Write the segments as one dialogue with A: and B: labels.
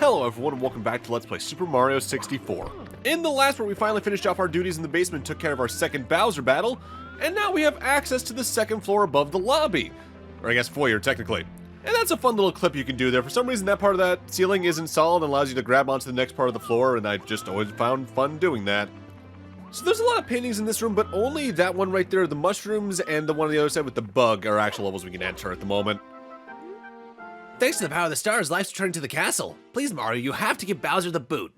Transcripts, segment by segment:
A: Hello everyone and welcome back to Let's Play Super Mario 64. In the last part we finally finished off our duties in the basement, took care of our second Bowser battle, and now we have access to the second floor above the lobby. Or I guess foyer, technically. And that's a fun little clip you can do there. For some reason that part of that ceiling isn't solid and allows you to grab onto the next part of the floor, and I've just always found fun doing that. So there's a lot of paintings in this room, but only that one right there, the mushrooms, and the one on the other side with the bug are actual levels we can enter at the moment.
B: Thanks to the power of the stars, life's returning to the castle. Please, Mario, you have to give Bowser the boot.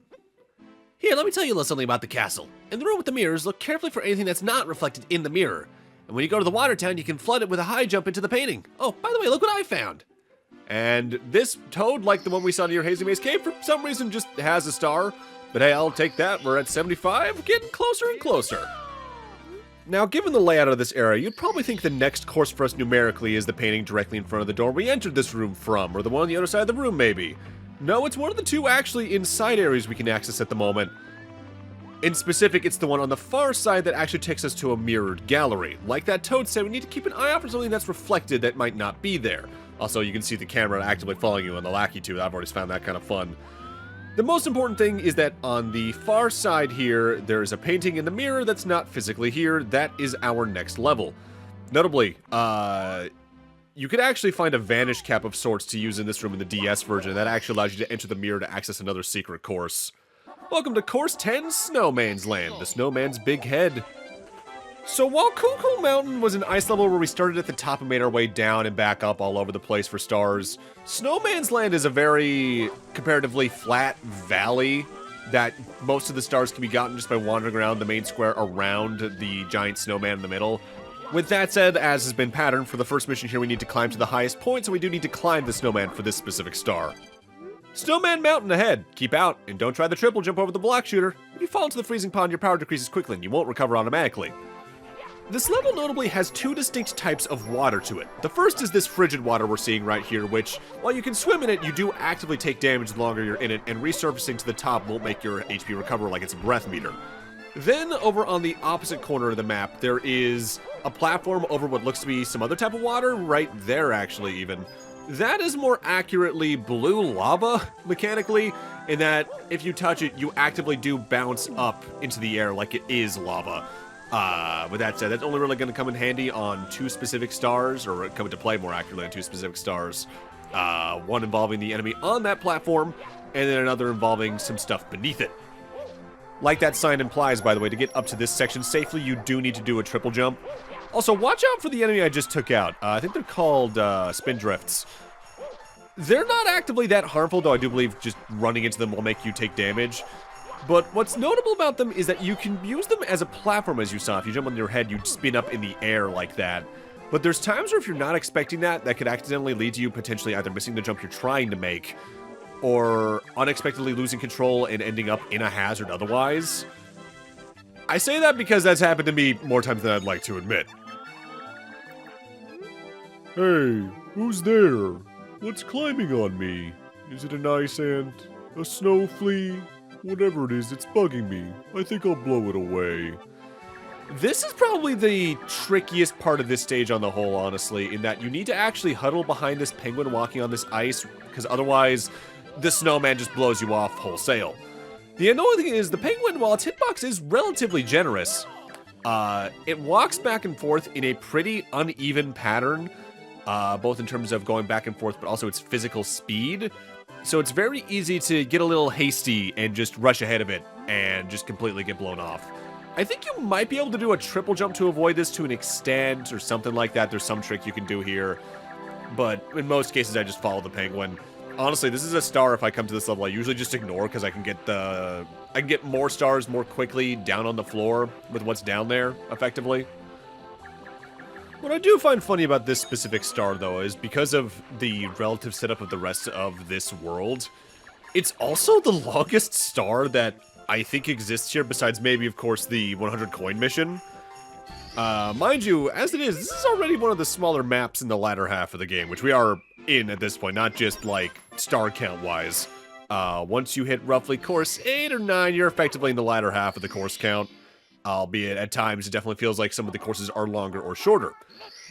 B: Here, let me tell you a little something about the castle. In the room with the mirrors, look carefully for anything that's not reflected in the mirror. And when you go to the water town, you can flood it with a high jump into the painting. Oh, by the way, look what I found.
A: And this toad, like the one we saw near Hazy Maze Cave, for some reason just has a star. But hey, I'll take that. We're at 75, getting closer and closer. Now, given the layout of this area, you'd probably think the next course for us numerically is the painting directly in front of the door we entered this room from, or the one on the other side of the room, maybe. No, it's one of the two actually inside areas we can access at the moment. In specific, it's the one on the far side that actually takes us to a mirrored gallery. Like that toad said, we need to keep an eye out for something that's reflected that might not be there. Also, you can see the camera actively following you on the Lackey too. I've already found that kind of fun. The most important thing is that on the far side here, there's a painting in the mirror that's not physically here. That is our next level. Notably, you could actually find a vanish cap of sorts to use in this room in the DS version. That actually allows you to enter the mirror to access another secret course. Welcome to Course 10, Snowman's Land, the Snowman's Big Head. So while Cuckoo Mountain was an ice level where we started at the top and made our way down and back up all over the place for stars, Snowman's Land is a very comparatively flat valley that most of the stars can be gotten just by wandering around the main square around the giant snowman in the middle. With that said, as has been patterned, for the first mission here we need to climb to the highest point, so we do need to climb the snowman for this specific star. Snowman Mountain ahead. Keep out, and don't try the triple jump over the block shooter. If you fall into the freezing pond, your power decreases quickly and you won't recover automatically. This level notably has two distinct types of water to it. The first is this frigid water we're seeing right here, which, while you can swim in it, you do actively take damage the longer you're in it, and resurfacing to the top won't make your HP recover like it's a breath meter. Then, over on the opposite corner of the map, there is a platform over what looks to be some other type of water, right there actually even. That is more accurately blue lava, mechanically, in that if you touch it, you actively do bounce up into the air like it is lava. With that said, that's only really going to come in handy on two specific stars, or come into play more accurately on two specific stars. One involving the enemy on that platform, and then another involving some stuff beneath it. Like that sign implies, by the way, to get up to this section safely, you do need to do a triple jump. Also, watch out for the enemy I just took out. I think they're called spin drifts. They're not actively that harmful, though I do believe just running into them will make you take damage. But what's notable about them is that you can use them as a platform, as you saw. If you jump on your head, you'd spin up in the air like that. But there's times where if you're not expecting that, that could accidentally lead to you potentially either missing the jump you're trying to make, or unexpectedly losing control and ending up in a hazard otherwise. I say that because that's happened to me more times than I'd like to admit. Hey, who's there? What's climbing on me? Is it an ice ant? A snow flea? Whatever it is, it's bugging me. I think I'll blow it away. This is probably the trickiest part of this stage on the whole, honestly, in that you need to actually huddle behind this penguin walking on this ice, because otherwise the snowman just blows you off wholesale. The annoying thing is, the penguin, while its hitbox is relatively generous, it walks back and forth in a pretty uneven pattern, both in terms of going back and forth, but also its physical speed. So it's very easy to get a little hasty and just rush ahead of it and just completely get blown off. I think you might be able to do a triple jump to avoid this to an extent or something like that. There's some trick you can do here. But in most cases, I just follow the penguin. Honestly, this is a star if I come to this level I usually just ignore because I can get more stars more quickly down on the floor with what's down there, effectively. What I do find funny about this specific star, though, is because of the relative setup of the rest of this world, it's also the longest star that I think exists here, besides maybe, of course, the 100 coin mission. Mind you, as it is, this is already one of the smaller maps in the latter half of the game, which we are in at this point, not just, like, star count-wise. Once you hit roughly course 8 or 9, you're effectively in the latter half of the course count. Albeit, at times, it definitely feels like some of the courses are longer or shorter.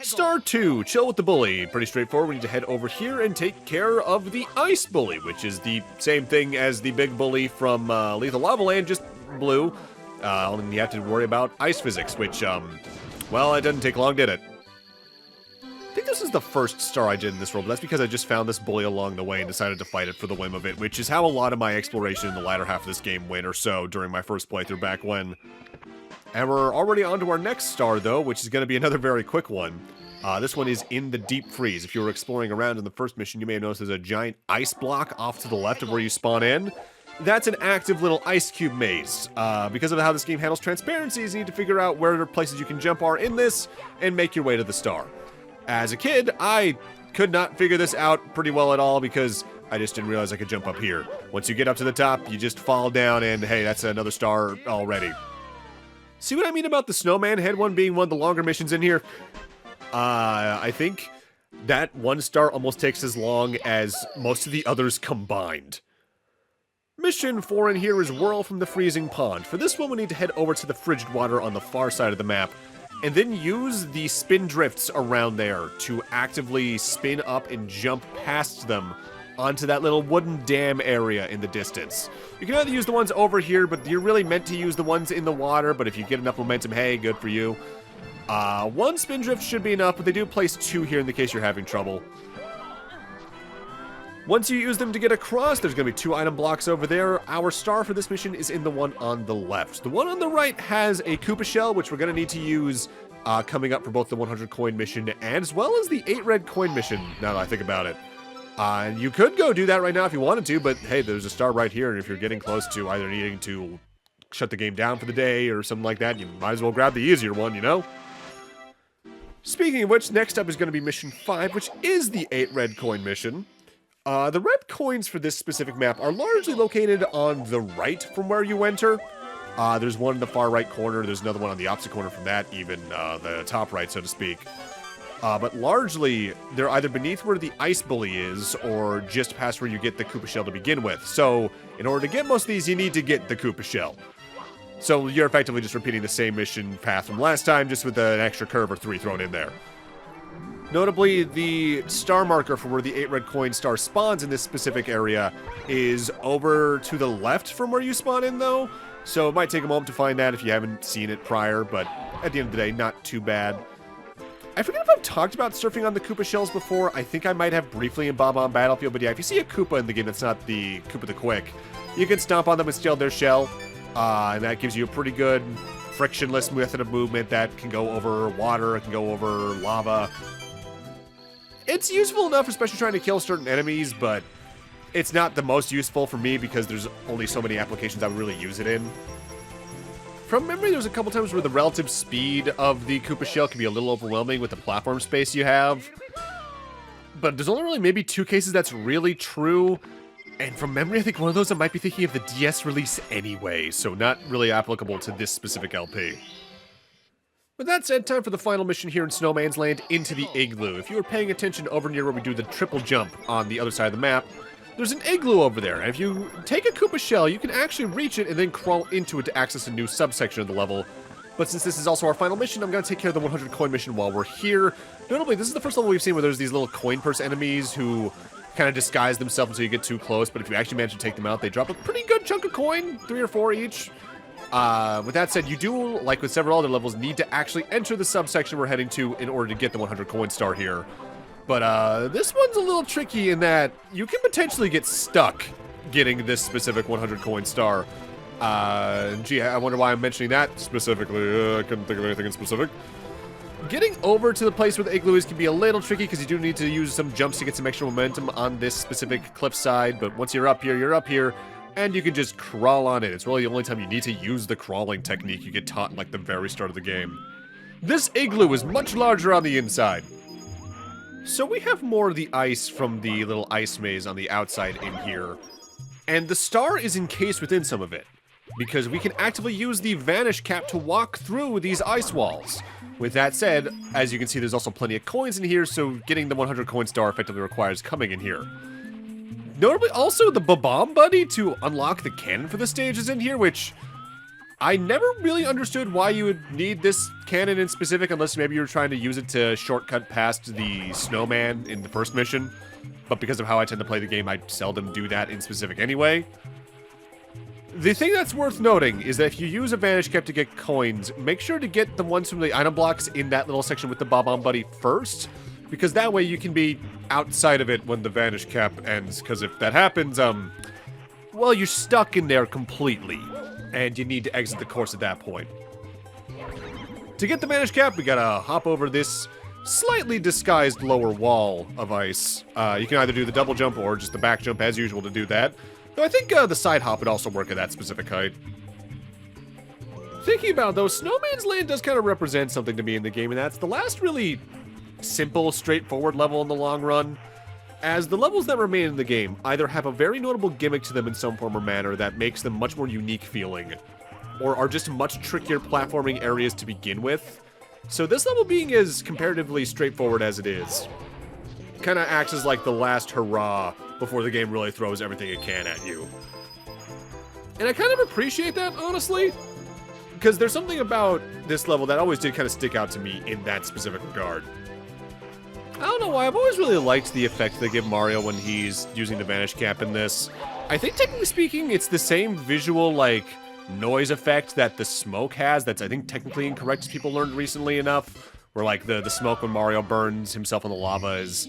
A: Star 2, Chill with the Bully. Pretty straightforward. We need to head over here and take care of the Ice Bully, which is the same thing as the big bully from Lethal Lava Land, just blue. Only you have to worry about ice physics, which, well, it didn't take long, did it? I think this is the first star I did in this world, but that's because I just found this bully along the way and decided to fight it for the whim of it, which is how a lot of my exploration in the latter half of this game went or so during my first playthrough back when. And we're already on to our next star, though, which is going to be another very quick one. This one is in the Deep Freeze. If you were exploring around in the first mission, you may have noticed there's a giant ice block off to the left of where you spawn in. That's an active little ice cube maze. Because of how this game handles transparencies, you need to figure out where places you can jump are in this and make your way to the star. As a kid, I could not figure this out pretty well at all because I just didn't realize I could jump up here. Once you get up to the top, you just fall down and hey, that's another star already. See what I mean about the Snowman head one being one of the longer missions in here? I think that one star almost takes as long as most of the others combined. Mission 4 in here is Whirl from the Freezing Pond. For this one, we need to head over to the frigid water on the far side of the map, and then use the spin drifts around there to actively spin up and jump past them onto that little wooden dam area in the distance. You can either use the ones over here, but you're really meant to use the ones in the water, but if you get enough momentum, hey, good for you. One spin drift should be enough, but they do place 2 here in the case you're having trouble. Once you use them to get across, there's going to be 2 item blocks over there. Our star for this mission is in the one on the left. The one on the right has a Koopa shell, which we're going to need to use coming up for both the 100 coin mission and as well as the 8 red coin mission, now that I think about it. You could go do that right now if you wanted to, but hey, there's a star right here, and if you're getting close to either needing to shut the game down for the day or something like that, you might as well grab the easier one, you know? Speaking of which, next up is going to be mission 5, which is the 8 red coin mission. The red coins for this specific map are largely located on the right from where you enter. There's one in the far right corner, there's another one on the opposite corner from that, even the top right, so to speak. But largely, they're either beneath where the ice bully is, or just past where you get the Koopa shell to begin with. So, in order to get most of these, you need to get the Koopa shell. So you're effectively just repeating the same mission path from last time, just with an extra curve or 3 thrown in there. Notably, the star marker for where the 8 red coin star spawns in this specific area is over to the left from where you spawn in, though. So it might take a moment to find that if you haven't seen it prior, but at the end of the day, not too bad. I forget if I've talked about surfing on the Koopa shells before. I think I might have briefly in Bob-Omb Battlefield, but yeah, if you see a Koopa in the game that's not the Koopa the Quick, you can stomp on them and steal their shell, and that gives you a pretty good frictionless method of movement that can go over water, it can go over lava. It's useful enough, especially trying to kill certain enemies, but it's not the most useful for me because there's only so many applications I would really use it in. From memory, there's a couple times where the relative speed of the Koopa shell can be a little overwhelming with the platform space you have. But there's only really maybe 2 cases that's really true. And from memory, I think one of those I might be thinking of the DS release anyway, so not really applicable to this specific LP. With that said, time for the final mission here in Snowman's Land, into the igloo. If you were paying attention over near where we do the triple jump on the other side of the map, there's an igloo over there, and if you take a Koopa shell, you can actually reach it and then crawl into it to access a new subsection of the level. But since this is also our final mission, I'm going to take care of the 100 coin mission while we're here. Notably, this is the first level we've seen where there's these little coin purse enemies who kind of disguise themselves until you get too close, but if you actually manage to take them out, they drop a pretty good chunk of coin, 3 or 4 each. With that said, you do, like with several other levels, need to actually enter the subsection we're heading to in order to get the 100 coin star here. But this one's a little tricky in that you can potentially get stuck getting this specific 100 coin star. Gee, I wonder why I'm mentioning that specifically. I couldn't think of anything in specific. Getting over to the place where the igloo is can be a little tricky because you do need to use some jumps to get some extra momentum on this specific cliffside. But once you're up here, and you can just crawl on it. It's really the only time you need to use the crawling technique you get taught in like the very start of the game. This igloo is much larger on the inside. So we have more of the ice from the little ice maze on the outside in here. And the star is encased within some of it, because we can actively use the vanish cap to walk through these ice walls. With that said, as you can see, there's also plenty of coins in here, so getting the 100 coin star effectively requires coming in here. Notably, also, the Bob-Omb buddy to unlock the cannon for the stage is in here, which I never really understood why you would need this cannon in specific, unless maybe you were trying to use it to shortcut past the Snowman in the first mission. But because of how I tend to play the game, I seldom do that in specific anyway. The thing that's worth noting is that if you use a Vanish Cap to get coins, make sure to get the ones from the item blocks in that little section with the Bob-Omb buddy first, because that way you can be outside of it when the Vanish Cap ends, because if that happens, well, you're stuck in there completely, and you need to exit the course at that point. To get the Vanish Cap, we gotta hop over this slightly disguised lower wall of ice. You can either do the double jump or just the back jump as usual to do that. Though I think the side hop would also work at that specific height. Thinking about it, though, Snowman's Land does kind of represent something to me in the game, and that's the last really simple, straightforward level in the long run. As the levels that remain in the game either have a very notable gimmick to them in some form or manner that makes them much more unique feeling, or are just much trickier platforming areas to begin with. So this level being as comparatively straightforward as it is, kind of acts as like the last hurrah before the game really throws everything it can at you. And I kind of appreciate that, honestly, because there's something about this level that always did kind of stick out to me in that specific regard. I don't know why, I've always really liked the effect they give Mario when he's using the Vanish Cap in this. I think, technically speaking, it's the same visual, like, noise effect that the smoke has that's, I think, technically incorrect, as people learned recently enough, where, like, the smoke when Mario burns himself in the lava is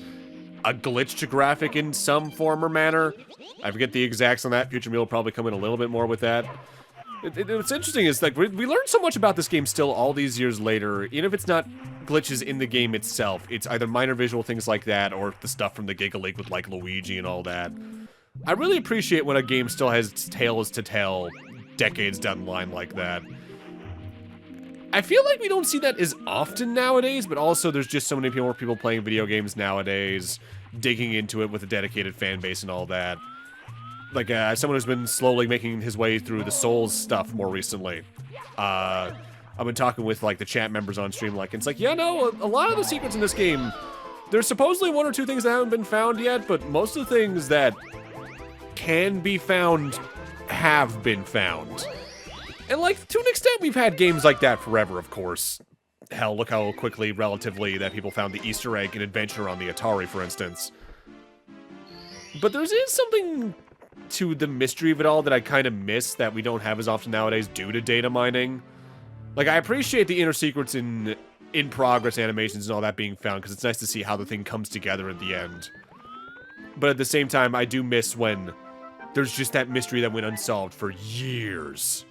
A: a glitched graphic in some form or manner. I forget the exacts on that. Future Me will probably come in a little bit more with that. What's interesting is, like, we learned so much about this game still all these years later, even if it's not glitches in the game itself. It's either minor visual things like that, or the stuff from the Giga League with, like, Luigi and all that. I really appreciate when a game still has tales to tell decades down the line like that. I feel like we don't see that as often nowadays, but also there's just so many more people playing video games nowadays, digging into it with a dedicated fan base and all that. Like, as someone who's been slowly making his way through the Souls stuff more recently, I've been talking with, like, the chat members on stream, like, it's like, yeah, no, a lot of the secrets in this game, there's supposedly one or two things that haven't been found yet, but most of the things that can be found have been found. And, like, to an extent, we've had games like that forever, of course. Hell, look how quickly, relatively, that people found the Easter egg in Adventure on the Atari, for instance. But there is something to the mystery of it all that I kind of miss that we don't have as often nowadays due to data mining. Like, I appreciate the inner secrets in progress animations and all that being found, because it's nice to see how the thing comes together at the end. But at the same time, I do miss when there's just that mystery that went unsolved for years.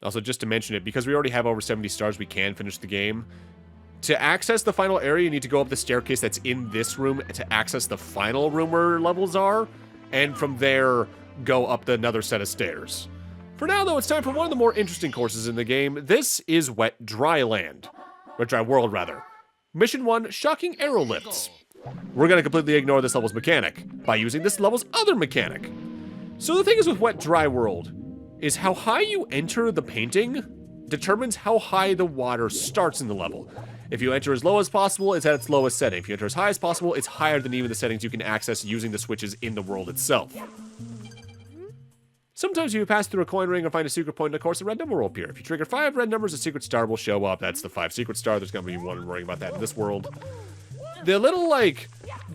A: Also, just to mention it, because we already have over 70 stars, we can finish the game. To access the final area, you need to go up the staircase that's in this room to access the final room where levels are, and from there, go up another set of stairs. For now, though, it's time for one of the more interesting courses in the game. This is Wet Dry Land. Wet Dry World, rather. Mission 1, Shocking Arrow Lifts. We're going to completely ignore this level's mechanic by using this level's other mechanic. So the thing is with Wet Dry World is how high you enter the painting determines how high the water starts in the level. If you enter as low as possible, it's at its lowest setting. If you enter as high as possible, it's higher than even the settings you can access using the switches in the world itself. Sometimes if you pass through a coin ring or find a secret point in the course, a red number will appear. If you trigger 5 red numbers, a secret star will show up. That's the 5 secret star. There's going to be one worrying about that in this world. The little, like,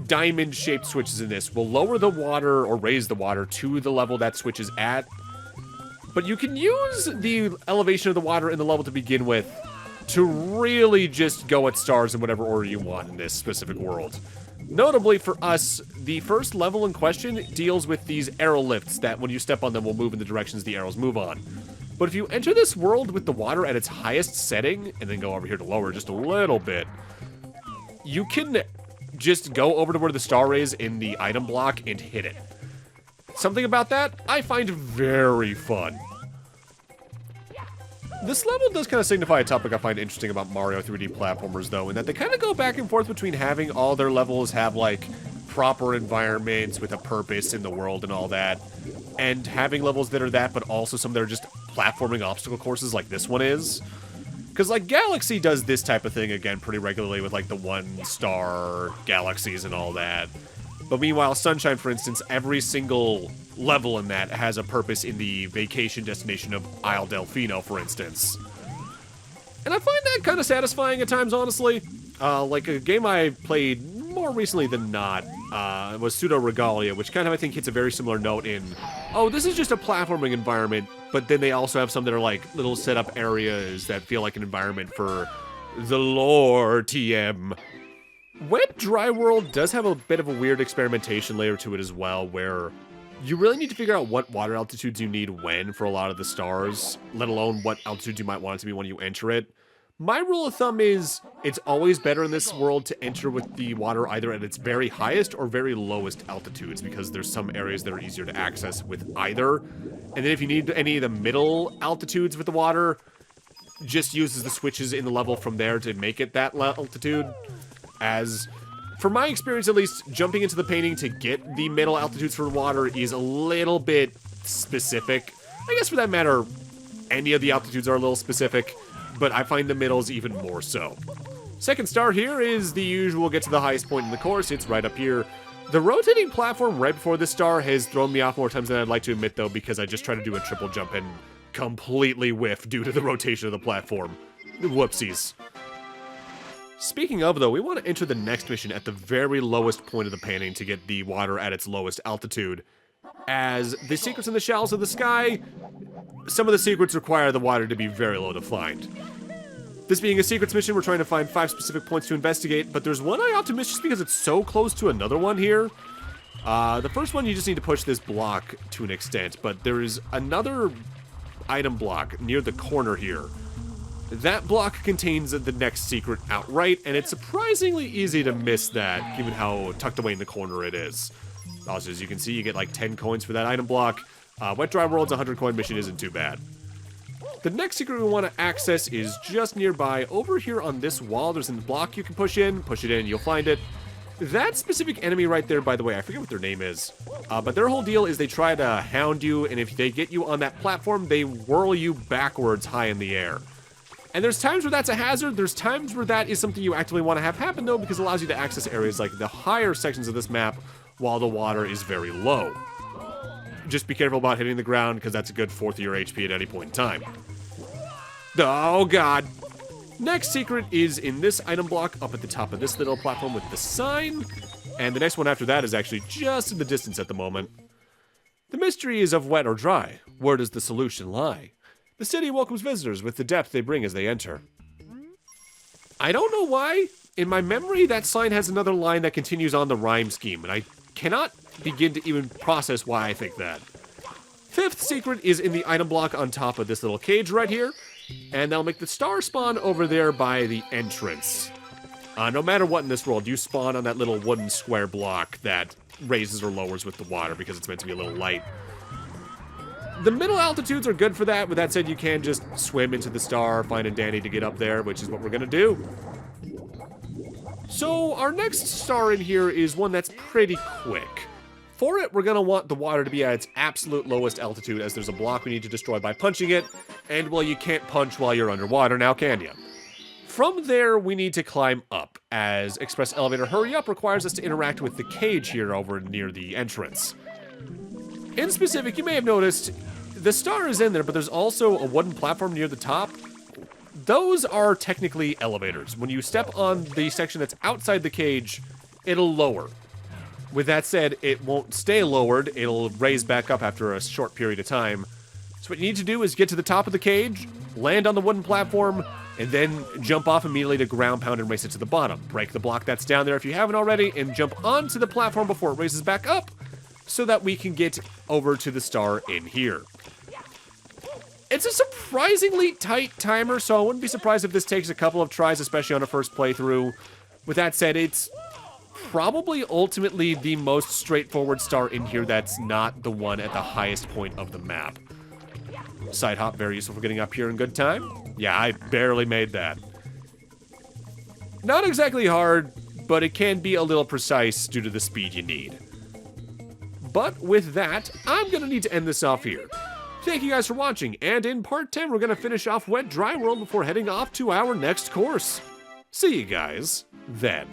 A: diamond-shaped switches in this will lower the water or raise the water to the level that switch is at. But you can use the elevation of the water in the level to begin with to really just go at stars in whatever order you want in this specific world. Notably for us, the first level in question deals with these arrow lifts that when you step on them will move in the directions the arrows move on. But if you enter this world with the water at its highest setting, and then go over here to lower just a little bit, you can just go over to where the star is in the item block and hit it. Something about that I find very fun. This level does kind of signify a topic I find interesting about Mario 3D platformers, though, in that they kind of go back and forth between having all their levels have, like, proper environments with a purpose in the world and all that, and having levels that are that, but also some that are just platforming obstacle courses like this one is. Because, like, Galaxy does this type of thing, again, pretty regularly with, like, the 1-star galaxies and all that. But meanwhile, Sunshine, for instance, every single level in that has a purpose in the vacation destination of Isle Delfino, for instance. And I find that kind of satisfying at times, honestly. Like a game I played more recently than not was Pseudo Regalia, which kind of, I think, hits a very similar note in, oh, this is just a platforming environment, but then they also have some that are like little setup areas that feel like an environment for the lore TM. Wet Dry World does have a bit of a weird experimentation layer to it as well, where you really need to figure out what water altitudes you need when for a lot of the stars, let alone what altitudes you might want it to be when you enter it. My rule of thumb is it's always better in this world to enter with the water either at its very highest or very lowest altitudes, because there's some areas that are easier to access with either. And then if you need any of the middle altitudes with the water, just uses the switches in the level from there to make it that altitude. As, for my experience at least, jumping into the painting to get the middle altitudes for water is a little bit specific. I guess for that matter, any of the altitudes are a little specific, but I find the middles even more so. Second star here is the usual get to the highest point in the course. It's right up here. The rotating platform right before this star has thrown me off more times than I'd like to admit, though, because I just tried to do a triple jump and completely whiff due to the rotation of the platform. Whoopsies. Speaking of, though, we want to enter the next mission at the very lowest point of the painting to get the water at its lowest altitude. As the secrets in the shallows of the sky, some of the secrets require the water to be very low to find. This being a secrets mission, we're trying to find 5 specific points to investigate, but there's one I ought to miss just because it's so close to another one here. The first one, you just need to push this block to an extent, but there is another item block near the corner here. That block contains the next secret outright, and it's surprisingly easy to miss that, given how tucked away in the corner it is. Also, as you can see, you get like 10 coins for that item block. Wet Dry World's 100 coin mission isn't too bad. The next secret we want to access is just nearby. Over here on this wall, there's a block you can push it in, you'll find it. That specific enemy right there, by the way, I forget what their name is, but their whole deal is they try to hound you, and if they get you on that platform, they whirl you backwards high in the air. And there's times where that's a hazard, there's times where that is something you actively want to have happen, though, because it allows you to access areas like the higher sections of this map while the water is very low. Just be careful about hitting the ground, because that's a good fourth of your HP at any point in time. Oh, God. Next secret is in this item block up at the top of this little platform with the sign. And the next one after that is actually just in the distance at the moment. The mystery is of wet or dry. Where does the solution lie? The city welcomes visitors with the depth they bring as they enter. I don't know why. In my memory, that sign has another line that continues on the rhyme scheme, and I cannot begin to even process why I think that. Fifth secret is in the item block on top of this little cage right here, and that'll make the star spawn over there by the entrance. No matter what in this world, you spawn on that little wooden square block that raises or lowers with the water because it's meant to be a little light. The middle altitudes are good for that. With that said, you can just swim into the star, find a Danny to get up there, which is what we're gonna do. So our next star in here is one that's pretty quick. For it, we're gonna want the water to be at its absolute lowest altitude, as there's a block we need to destroy by punching it, and well, you can't punch while you're underwater now, can you? From there, we need to climb up, as Express Elevator Hurry Up requires us to interact with the cage here over near the entrance. In specific, you may have noticed, the star is in there, but there's also a wooden platform near the top. Those are technically elevators. When you step on the section that's outside the cage, it'll lower. With that said, it won't stay lowered, it'll raise back up after a short period of time. So what you need to do is get to the top of the cage, land on the wooden platform, and then jump off immediately to ground pound and race it to the bottom. Break the block that's down there if you haven't already, and jump onto the platform before it raises back up, so that we can get over to the star in here. It's a surprisingly tight timer, so I wouldn't be surprised if this takes a couple of tries, especially on a first playthrough. With that said, it's probably ultimately the most straightforward star in here that's not the one at the highest point of the map. Side hop, very useful for getting up here in good time. Yeah, I barely made that. Not exactly hard, but it can be a little precise due to the speed you need. But with that, I'm gonna need to end this off here. Thank you guys for watching, and in part 10, we're gonna finish off Wet Dry World before heading off to our next course. See you guys then.